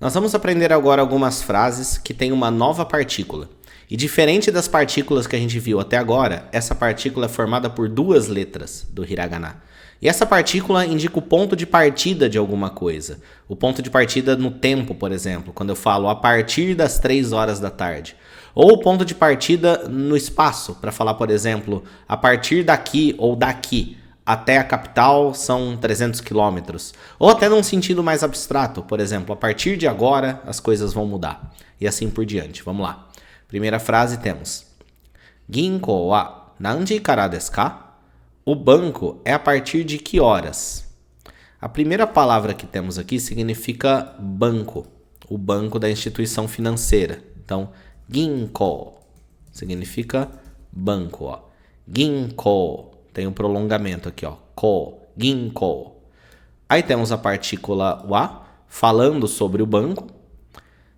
Nós vamos aprender agora algumas frases que têm uma nova partícula. E diferente das partículas que a gente viu até agora, essa partícula é formada por duas letras do hiragana. E essa partícula indica o ponto de partida de alguma coisa. O ponto de partida no tempo, por exemplo, quando eu falo a partir das 3 horas da tarde. Ou o ponto de partida no espaço, para falar, por exemplo, a partir daqui ou daqui até a capital são 300 quilômetros. Ou até num sentido mais abstrato, por exemplo, a partir de agora as coisas vão mudar. E assim por diante. Vamos lá. Primeira frase temos: Ginko wa nanji kara desu ka? O banco é a partir de que horas? A primeira palavra que temos aqui significa banco. O banco da instituição financeira. Então, ginko significa banco. Ó. Ginko tem um prolongamento aqui, ó. Ko, ginko. Aí temos a partícula wa falando sobre o banco.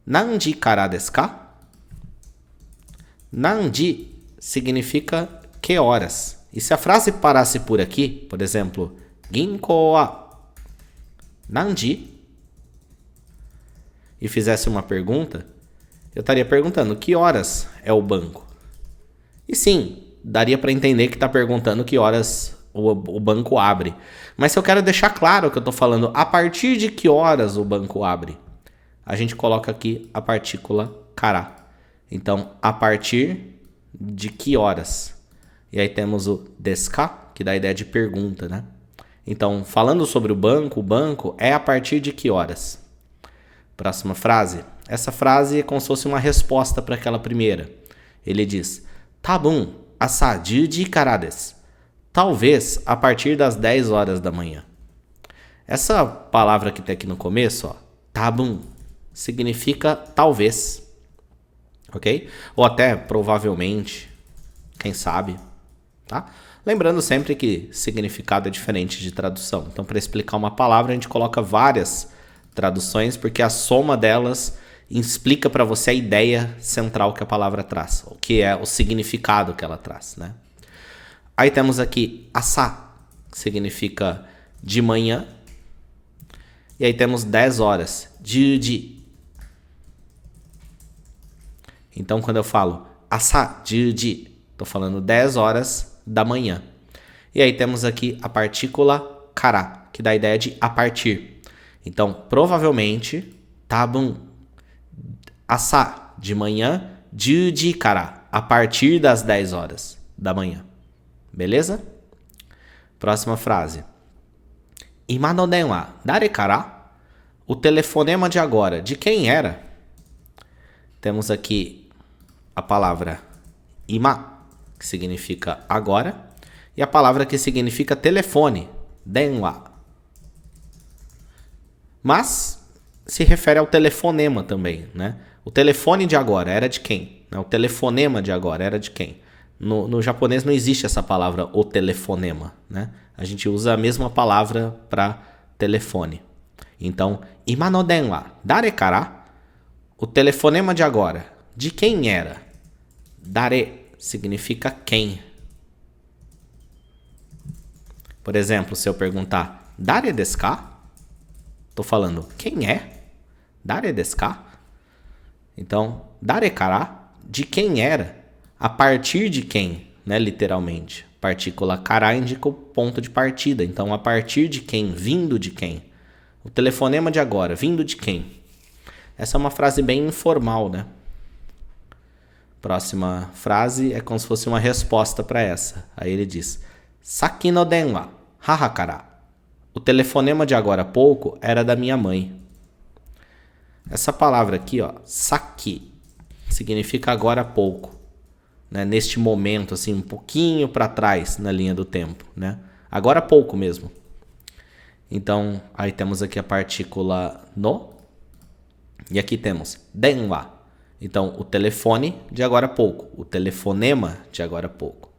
Nanji kara desu ka? Nanji significa que horas. E se a frase parasse por aqui, por exemplo, Ginko wa nanji, e fizesse uma pergunta, eu estaria perguntando que horas é o banco. E sim, daria para entender que está perguntando que horas o banco abre. Mas se eu quero deixar claro que eu estou falando a partir de que horas o banco abre, a gente coloca aqui a partícula kara. Então, a partir de que horas? E aí temos o desu ka, que dá a ideia de pergunta, né? Então, falando sobre o banco é a partir de que horas? Próxima frase. Essa frase é como se fosse uma resposta para aquela primeira. Ele diz: Tabun asa 10 kara desu. Talvez a partir das 10 horas da manhã. Essa palavra que tem aqui no começo, ó, tabun, significa talvez. Ok? Ou até provavelmente, quem sabe, tá? Lembrando sempre que significado é diferente de tradução. Então, para explicar uma palavra, a gente coloca várias traduções, porque a soma delas explica para você a ideia central que a palavra traz, o que é o significado que ela traz, né? Aí temos aqui asa, que significa de manhã. E aí temos 10 horas, juji. Então, quando eu falo asa juji, estou falando 10 horas da manhã. E aí temos aqui a partícula kara, que dá a ideia de a partir. Então, provavelmente, tabun, asa, de manhã, juji kara, a partir das 10 horas da manhã. Beleza? Próxima frase. Ima no denwa, dare kara? O telefonema de agora, de quem era? Temos aqui a palavra ima, que significa agora, e a palavra que significa telefone, denwa. Mas se refere ao telefonema também, né? O telefone de agora era de quem? O telefonema de agora era de quem? No japonês não existe essa palavra, o telefonema, né? A gente usa a mesma palavra para telefone. Então, ima no denwa, dare kara? O telefonema de agora, de quem era? Dare significa quem. Por exemplo, se eu perguntar dare desu ka? Estou falando quem é? Dare desu ka? Então, dare kara? De quem era? A partir de quem, né? Literalmente. Partícula kara indica o ponto de partida. Então, a partir de quem? Vindo de quem? O telefonema de agora, vindo de quem? Essa é uma frase bem informal, né? Próxima frase é como se fosse uma resposta para essa. Aí ele diz: Saki no denwa, haha kara. O telefonema de agora há pouco era da minha mãe. Essa palavra aqui, ó, saki, significa agora há pouco, né? Neste momento, assim, um pouquinho para trás na linha do tempo, né? Agora há pouco mesmo. Então, aí temos aqui a partícula no. E aqui temos denwa. Então, o telefone de agora há pouco. O telefonema de agora há pouco.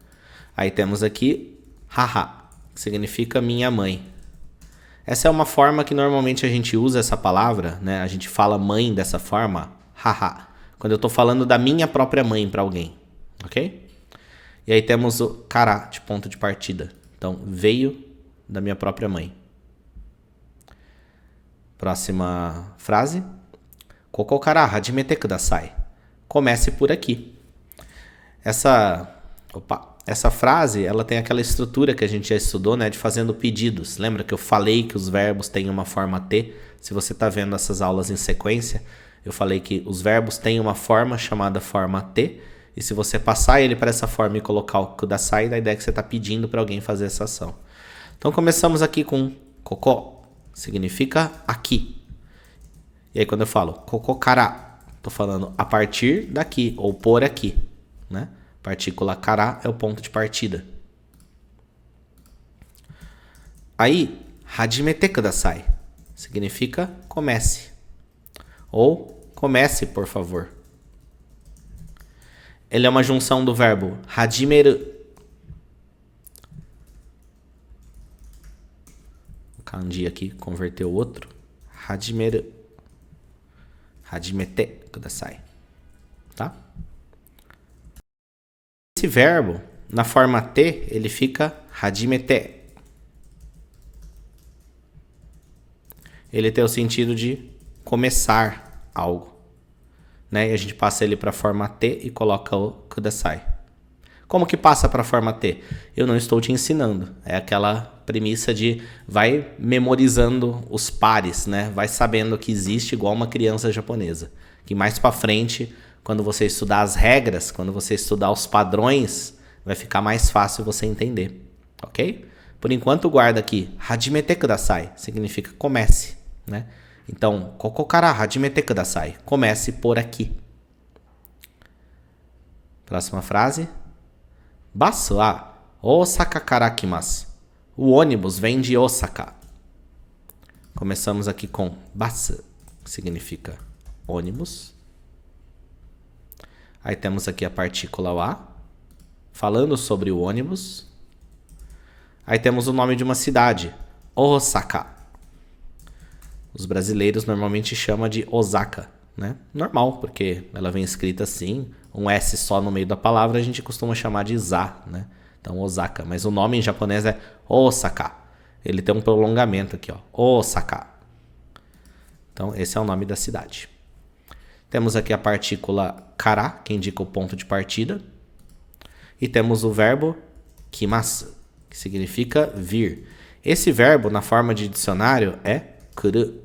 Aí temos aqui haha, que significa minha mãe. Essa é uma forma que normalmente a gente usa essa palavra, né? A gente fala mãe dessa forma, haha, quando eu estou falando da minha própria mãe para alguém, ok? E aí temos o kara, de ponto de partida. Então, veio da minha própria mãe. Próxima frase. Koko kara hajimete kudasai. Comece por aqui. Essa frase, ela tem aquela estrutura que a gente já estudou, né, de fazendo pedidos. Lembra que eu falei que os verbos têm uma forma T? Se você está vendo essas aulas em sequência, eu falei que os verbos têm uma forma chamada forma T, e se você passar ele para essa forma e colocar o kudasai, a ideia é que você está pedindo para alguém fazer essa ação. Então começamos aqui com koko, significa aqui. E aí quando eu falo koko kara, estou falando a partir daqui, ou por aqui, né? Partícula kara é o ponto de partida. Aí, hajimete kudasai significa comece. Ou comece, por favor. Ele é uma junção do verbo hajimeru. O kanji aqui converteu o outro. Hajimeru. Hajimete kudasai. Tá? Esse verbo, na forma T, ele fica hajimete. Ele tem o sentido de começar algo, né? E a gente passa ele para a forma T e coloca o kudasai. Como que passa para a forma T? Eu não estou te ensinando. É aquela premissa de vai memorizando os pares, né? Vai sabendo que existe igual uma criança japonesa. Que mais para frente, quando você estudar as regras, quando você estudar os padrões, vai ficar mais fácil você entender, ok? Por enquanto, guarda aqui, hajimete kudasai, significa comece, né? Então, koko kara hajimete kudasai, comece por aqui. Próxima frase. Basu wa Osaka kara kimasu. O ônibus vem de Osaka. Começamos aqui com basu, que significa ônibus. Aí temos aqui a partícula wa, falando sobre o ônibus. Aí temos o nome de uma cidade, Osaka. Os brasileiros normalmente chamam de Osaka, né? Normal, porque ela vem escrita assim, um S só no meio da palavra, a gente costuma chamar de za, né? Então, Osaka. Mas o nome em japonês é Osaka. Ele tem um prolongamento aqui, ó. Osaka. Então, esse é o nome da cidade. Temos aqui a partícula kara, que indica o ponto de partida. E temos o verbo kimasu, que significa vir. Esse verbo, na forma de dicionário, é kuru.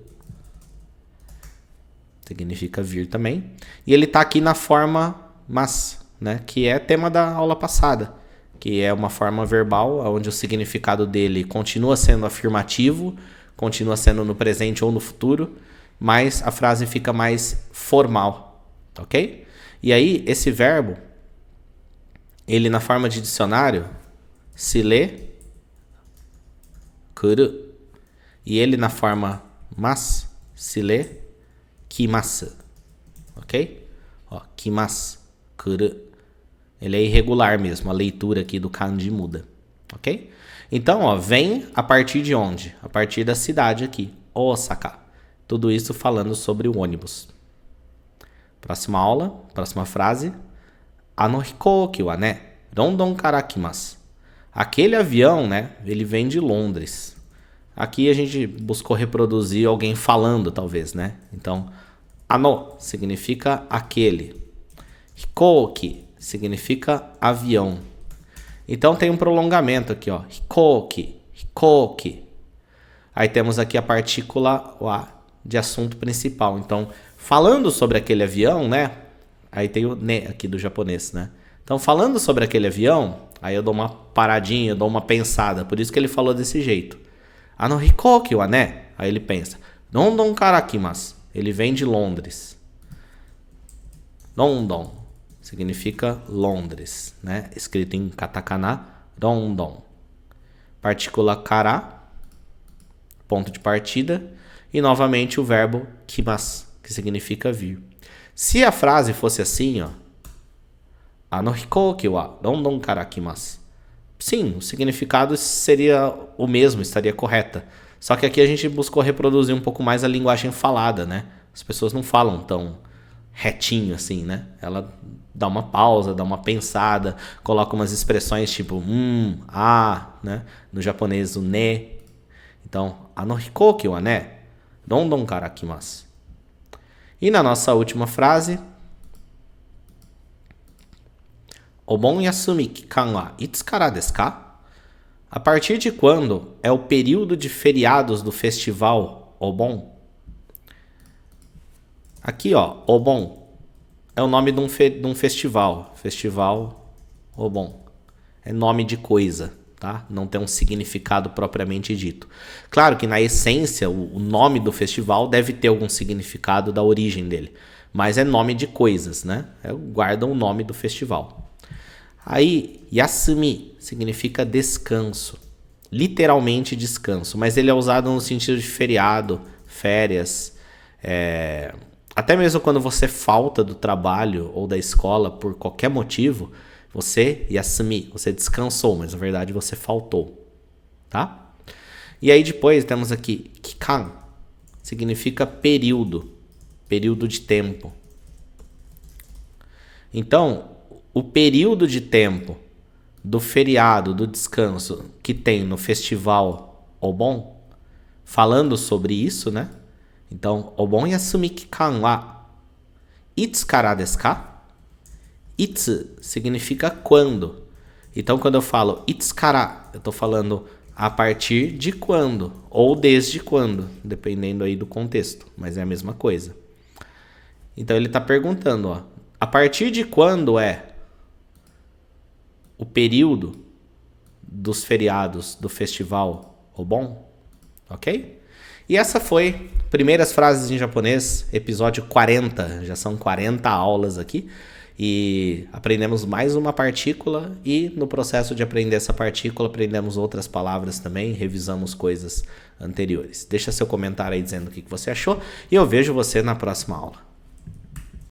Significa vir também. E ele está aqui na forma mas, né? Que é tema da aula passada. Que é uma forma verbal, onde o significado dele continua sendo afirmativo, continua sendo no presente ou no futuro, mas a frase fica mais formal, ok? E aí, esse verbo, ele na forma de dicionário, se lê kuru. E ele na forma mas, se lê kimasu, ok? Ó, kimasu, kuru. Ele é irregular mesmo, a leitura aqui do kanji muda, ok? Então, ó, vem a partir de onde? A partir da cidade aqui, Osaka. Tudo isso falando sobre o ônibus. Próxima aula, próxima frase. Ano hikouki wa ne, London kara kimasu. Aquele avião, né, ele vem de Londres. Aqui a gente buscou reproduzir alguém falando, talvez, né? Então, ano significa aquele. Hikouki significa avião. Então tem um prolongamento aqui, ó. Hikouki, hikouki. Aí temos aqui a partícula wa de assunto principal. Então, falando sobre aquele avião, né? Aí tem o ne aqui do japonês, né? Então, falando sobre aquele avião, aí eu dou uma paradinha, eu dou uma pensada. Por isso que ele falou desse jeito. Ano hikouki wa ne? Aí ele pensa. London kara kimasu. Ele vem de Londres. London significa Londres, né? Escrito em katakana, London. Partícula kara, ponto de partida. E novamente o verbo kimasu, que significa vir. Se a frase fosse assim, ó. Ano hikouki wa London kara kimasu. Sim, o significado seria o mesmo, estaria correta. Só que aqui a gente buscou reproduzir um pouco mais a linguagem falada, né? As pessoas não falam tão retinho assim, né? Ela dá uma pausa, dá uma pensada, coloca umas expressões tipo né? No japonês o ne. Então, ano hikouki wa ne, London kara kimasu. E na nossa última frase, Obon yasumi kikan wa itsu kara desu ka? A partir de quando é o período de feriados do festival Obon? Aqui, ó, Obon é o nome de um festival. Festival Obon. É nome de coisa, tá? Não tem um significado propriamente dito. Claro que na essência o nome do festival deve ter algum significado da origem dele. Mas é nome de coisas, né? Guardam o nome do festival. Aí, yasumi significa descanso. Literalmente descanso. Mas ele é usado no sentido de feriado, férias. Até mesmo quando você falta do trabalho ou da escola por qualquer motivo, você yasumi, você descansou, mas na verdade você faltou, tá? E aí depois temos aqui kikan, significa período, período de tempo. Então, o período de tempo do feriado, do descanso que tem no festival Obon, falando sobre isso, né? Então, Obon yasumi kikan wa itsu kara desu ka? Itsu significa quando. Então, quando eu falo itsu kara, eu estou falando a partir de quando ou desde quando, dependendo aí do contexto, mas é a mesma coisa. Então, ele está perguntando, ó, a partir de quando é o período dos feriados do festival Obon? Ok? E essa foi Primeiras Frases em Japonês, episódio 40. Já são 40 aulas aqui. E aprendemos mais uma partícula. E no processo de aprender essa partícula, aprendemos outras palavras também. Revisamos coisas anteriores. Deixa seu comentário aí dizendo o que você achou. E eu vejo você na próxima aula.